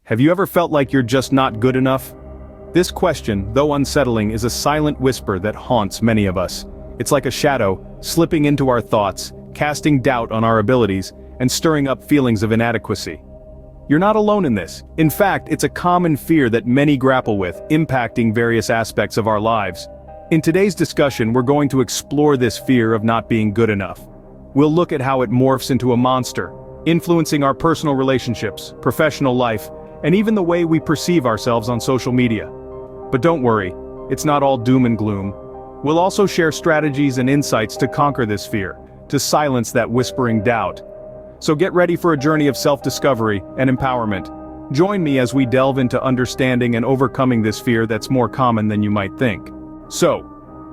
Have you ever felt like you're just not good enough? This question, though unsettling, is a silent whisper that haunts many of us. It's like a shadow, slipping into our thoughts, casting doubt on our abilities, and stirring up feelings of inadequacy. You're not alone in this. In fact, it's a common fear that many grapple with, impacting various aspects of our lives. In today's discussion, we're going to explore this fear of not being good enough. We'll look at how it morphs into a monster, influencing our personal relationships, professional life, and even the way we perceive ourselves on social media. But don't worry, it's not all doom and gloom. We'll also share strategies and insights to conquer this fear, to silence that whispering doubt. So get ready for a journey of self-discovery and empowerment. Join me as we delve into understanding and overcoming this fear that's more common than you might think. So,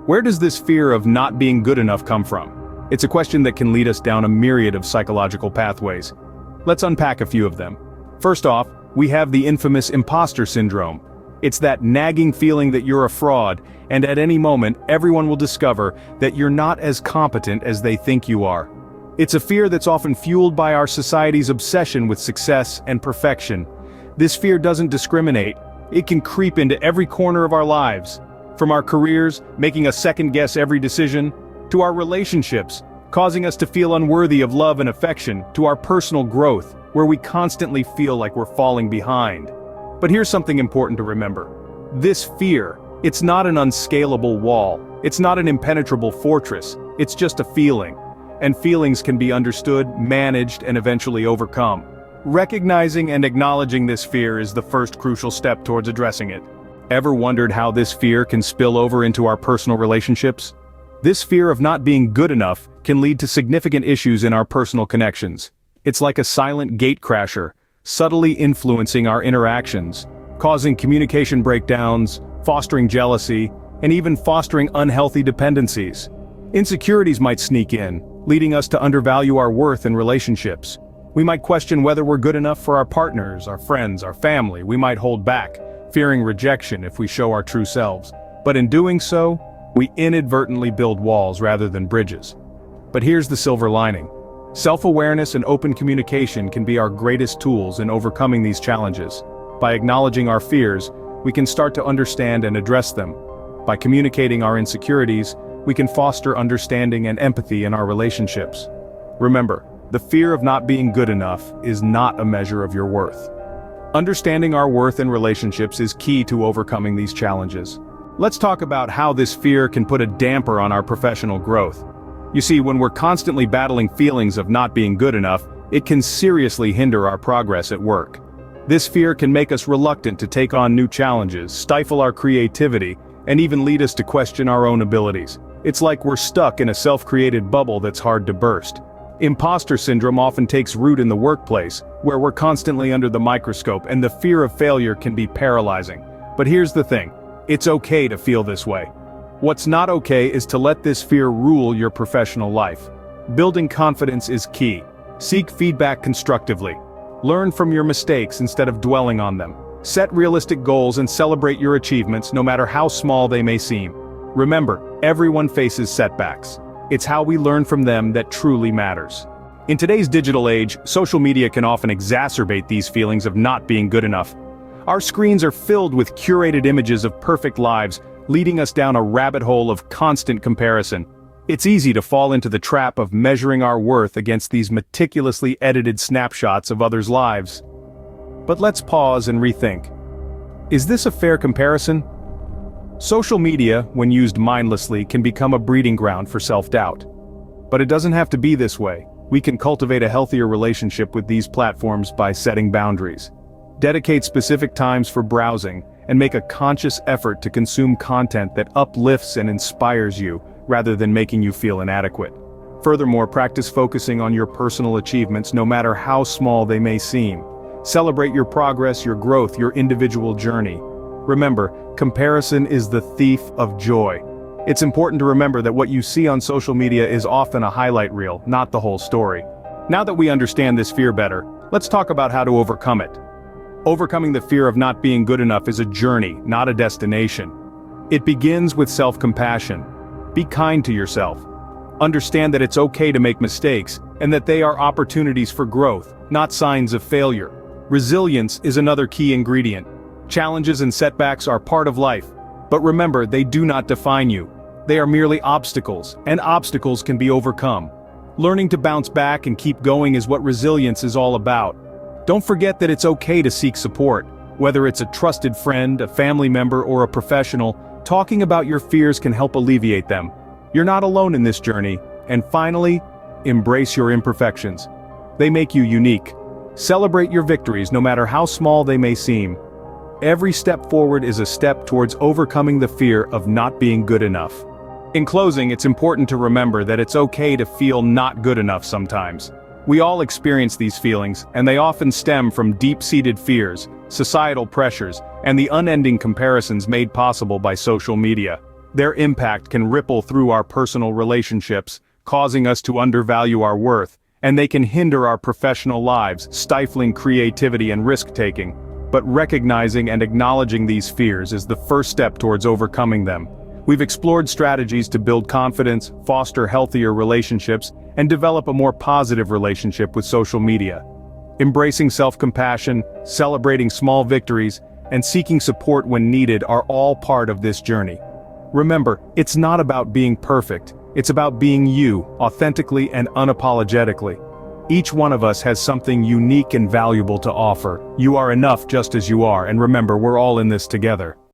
where does this fear of not being good enough come from? It's a question that can lead us down a myriad of psychological pathways. Let's unpack a few of them. First off, we have the infamous imposter syndrome. It's that nagging feeling that you're a fraud, and at any moment, everyone will discover that you're not as competent as they think you are. It's a fear that's often fueled by our society's obsession with success and perfection. This fear doesn't discriminate. It can creep into every corner of our lives. From our careers, making us second-guess every decision, to our relationships, causing us to feel unworthy of love and affection, to our personal growth, where we constantly feel like we're falling behind. But here's something important to remember. This fear, it's not an unscalable wall. It's not an impenetrable fortress. It's just a feeling. And feelings can be understood, managed, and eventually overcome. Recognizing and acknowledging this fear is the first crucial step towards addressing it. Ever wondered how this fear can spill over into our personal relationships? This fear of not being good enough can lead to significant issues in our personal connections. It's like a silent gatecrasher, subtly influencing our interactions, causing communication breakdowns, fostering jealousy, and even fostering unhealthy dependencies. Insecurities might sneak in, leading us to undervalue our worth in relationships. We might question whether we're good enough for our partners, our friends, our family. We might hold back, fearing rejection if we show our true selves. But in doing so, we inadvertently build walls rather than bridges. But here's the silver lining. Self-awareness and open communication can be our greatest tools in overcoming these challenges. By acknowledging our fears, we can start to understand and address them. By communicating our insecurities, we can foster understanding and empathy in our relationships. Remember, the fear of not being good enough is not a measure of your worth. Understanding our worth in relationships is key to overcoming these challenges. Let's talk about how this fear can put a damper on our professional growth. You see, when we're constantly battling feelings of not being good enough, it can seriously hinder our progress at work. This fear can make us reluctant to take on new challenges, stifle our creativity, and even lead us to question our own abilities. It's like we're stuck in a self-created bubble that's hard to burst. Imposter syndrome often takes root in the workplace, where we're constantly under the microscope, and the fear of failure can be paralyzing. But here's the thing, it's okay to feel this way. What's not okay is to let this fear rule your professional life. Building confidence is key. Seek feedback constructively. Learn from your mistakes instead of dwelling on them. Set realistic goals and celebrate your achievements no matter how small they may seem. Remember, everyone faces setbacks. It's how we learn from them that truly matters. In today's digital age, social media can often exacerbate these feelings of not being good enough. Our screens are filled with curated images of perfect lives, leading us down a rabbit hole of constant comparison. It's easy to fall into the trap of measuring our worth against these meticulously edited snapshots of others' lives. But let's pause and rethink. Is this a fair comparison? Social media, when used mindlessly, can become a breeding ground for self-doubt. But it doesn't have to be this way. We can cultivate a healthier relationship with these platforms by setting boundaries. Dedicate specific times for browsing, and make a conscious effort to consume content that uplifts and inspires you, rather than making you feel inadequate. Furthermore, practice focusing on your personal achievements no matter how small they may seem. Celebrate your progress, your growth, your individual journey. Remember, comparison is the thief of joy. It's important to remember that what you see on social media is often a highlight reel, not the whole story. Now that we understand this fear better, let's talk about how to overcome it. Overcoming the fear of not being good enough is a journey, not a destination. It begins with self-compassion. Be kind to yourself. Understand that it's okay to make mistakes, and that they are opportunities for growth, not signs of failure. Resilience is another key ingredient. Challenges and setbacks are part of life, but remember, they do not define you. They are merely obstacles, and obstacles can be overcome. Learning to bounce back and keep going is what resilience is all about. Don't forget that it's okay to seek support. Whether it's a trusted friend, a family member, or a professional, talking about your fears can help alleviate them. You're not alone in this journey. And finally, embrace your imperfections. They make you unique. Celebrate your victories no matter how small they may seem. Every step forward is a step towards overcoming the fear of not being good enough. In closing, it's important to remember that it's okay to feel not good enough sometimes. We all experience these feelings, and they often stem from deep-seated fears, societal pressures, and the unending comparisons made possible by social media. Their impact can ripple through our personal relationships, causing us to undervalue our worth, and they can hinder our professional lives, stifling creativity and risk-taking. But recognizing and acknowledging these fears is the first step towards overcoming them. We've explored strategies to build confidence, foster healthier relationships, and develop a more positive relationship with social media. Embracing self-compassion, celebrating small victories, and seeking support when needed are all part of this journey. Remember, it's not about being perfect, it's about being you, authentically and unapologetically. Each one of us has something unique and valuable to offer. You are enough just as you are, and remember, we're all in this together.